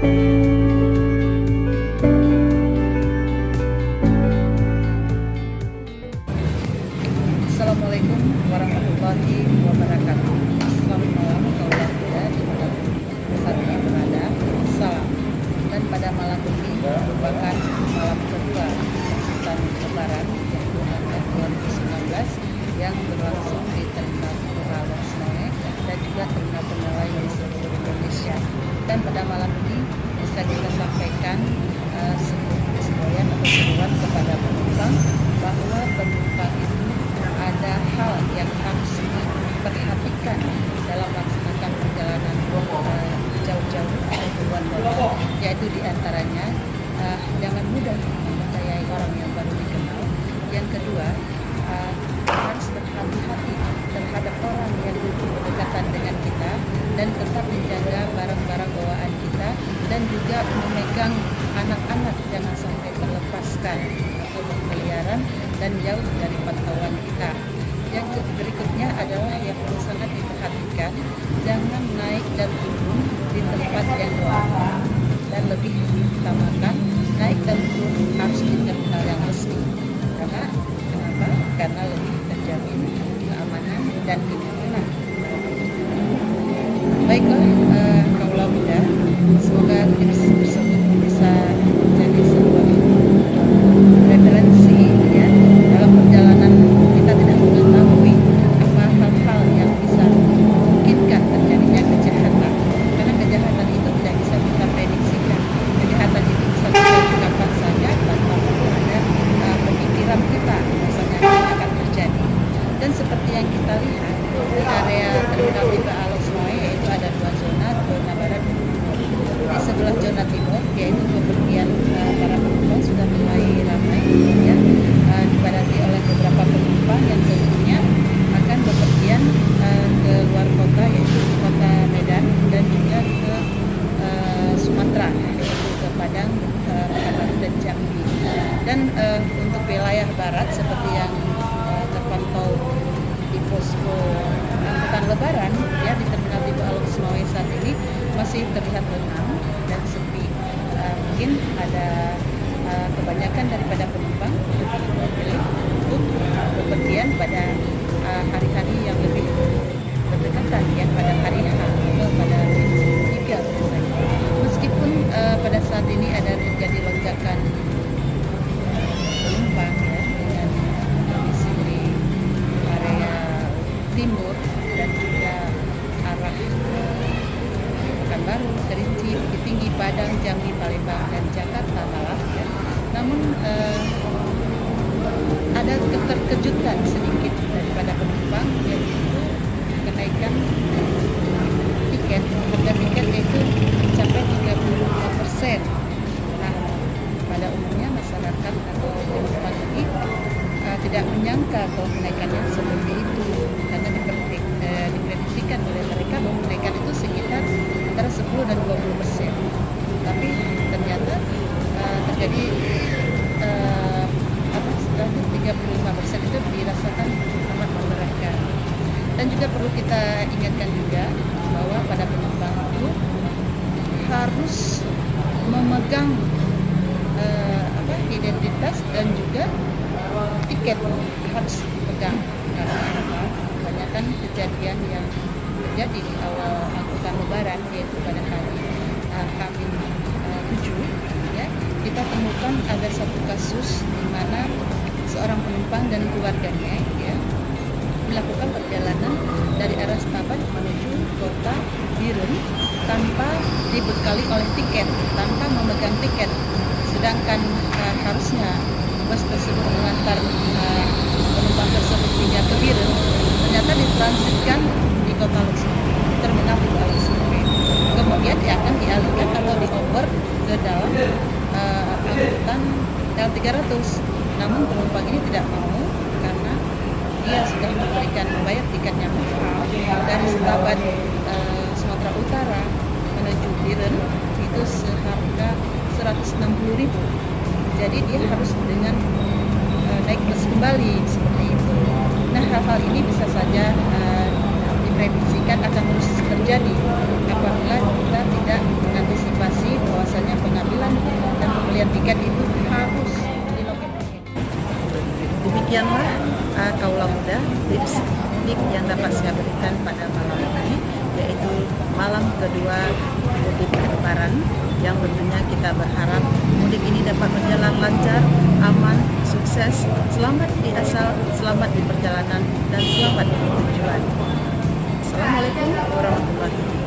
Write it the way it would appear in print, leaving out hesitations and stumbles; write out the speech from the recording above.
Assalamualaikum warahmatullahi wabarakatuh. Selamat malam kaulah muda dimanapun saat ini berada. Salam. Dan pada malam ini merupakan malam kedua angkutan Lebaran yang 2019 yang berlangsung di Terminal Pulau Snowe dan juga terminal-terminal lain di seluruh Indonesia. Dan pada malam ini bisa kita sampaikan seruan atau seruan kepada penumpang bahwa penumpang itu ada hal yang harus diperhatikan dalam melaksanakan perjalanan jauh-jauh atau keluar kota, yaitu diantaranya jangan mudah mempercayai orang yang baru dikenal. Yang kedua, harus berhati-hati terhadap orang yang berdekatan dengan kita dan tetap menjaga barang-barang bawaan kita dan juga memegang anak-anak jangan sampai terlepaskan atau berkeliaran dan jauh dari pantauan kita. Yang berikutnya adalah yang perlu sangat diperhatikan, jangan naik dan turun di tempat yang lama dan lebih diutamakan naik dan turun harus di terminal yang resmi. Kenapa? Karena lebih terjamin keamanan dan kenyamanan. Baiklah, kaulah muda, semoga tips tersebut bisa menjadi sebuah referensi ya dalam perjalanan. Kita tidak mengetahui apa hal-hal yang bisa memungkinkan terjadinya kejahatan, karena kejahatan itu tidak bisa kita prediksikan. Kejahatan itu bisa terjadi kapan saja tanpa perlu ada pemikiran kita misalnya ini akan terjadi. Dan seperti yang kita lihat di area Terminal Pulau Snowe yaitu ada dua zona barat. Di sebelah zona timur yaitu bepergian para penumpang sudah mulai ramai ya, dipadati oleh beberapa penumpang yang tentunya akan bepergian ke luar kota yaitu di kota Medan dan juga ke Sumatera yaitu ke Padang, Pekanbaru dan Jambi. Dan untuk wilayah barat seperti yang terpantau di posko angkutan Lebaran ya di Terminal Pulau Snowe saat ini masih terlihat lengang dan sepi. Mungkin ada kebanyakan daripada penumpang lebih memilih untuk bepergian pada hari-hari yang lebih berdekatan ya, pada hari H atau pada tiga misalnya. Meskipun pada saat ini ada terjadi lonjakan penumpang ya dengan kondisi di area timur dan juga arah Pekanbaru, Kerinci, Bukit Tinggi, Padang, Jambi, Palembang dan Jakarta malah ya. Namun ada keterkejutan sedikit daripada penumpang yaitu kenaikan tiket. Harga tiket itu mencapai 35%. Nah, pada umumnya masyarakat atau penumpang ini tidak menyangka kalau kenaikannya seperti itu karena diprediksikan oleh mereka bahwa kenaikan itu sekitar antara 10 dan 20%. Tapi ternyata terjadi 35% itu dirasakan amat memberatkan. Dan juga perlu kita ingatkan juga bahwa pada penumpang itu harus memegang identitas dan juga tiket harus dipegang karena kebanyakan kejadian yang terjadi di awal angkutan Lebaran yaitu pada hari H-7 ya, kita temukan ada satu kasus di mana seorang penumpang dan keluarganya ya melakukan perjalanan dari arah Setabat menuju kota Biren tanpa dibekali oleh tiket, tanpa memegang tiket, sedangkan harusnya bus tersebut mengantar penumpang tersebut hingga ke Biren, ternyata ditransitkan di kota Snowe, Terminal Pulau Snowe. Kemudian dia akan dialihkan atau dioper ke dalam angkutan L300. Namun penumpang ini tidak mau karena dia sudah membayar tiketnya mahal dari Setabat Sumatera Utara menuju Biren itu seharga 160.000. Jadi dia harus dengan naik bus kembali seperti itu. Nah, hal-hal ini bisa saja diprediksikan akan terus terjadi apabila kita tidak mengantisipasi bahwa Demikianlah Kaula Muda tips mudik yang dapat saya berikan pada malam ini, yaitu malam kedua mudik Lebaran, yang tentunya kita berharap mudik ini dapat berjalan lancar, aman, sukses, selamat di asal, selamat di perjalanan, dan selamat di tujuan. Assalamualaikum warahmatullahi wabarakatuh.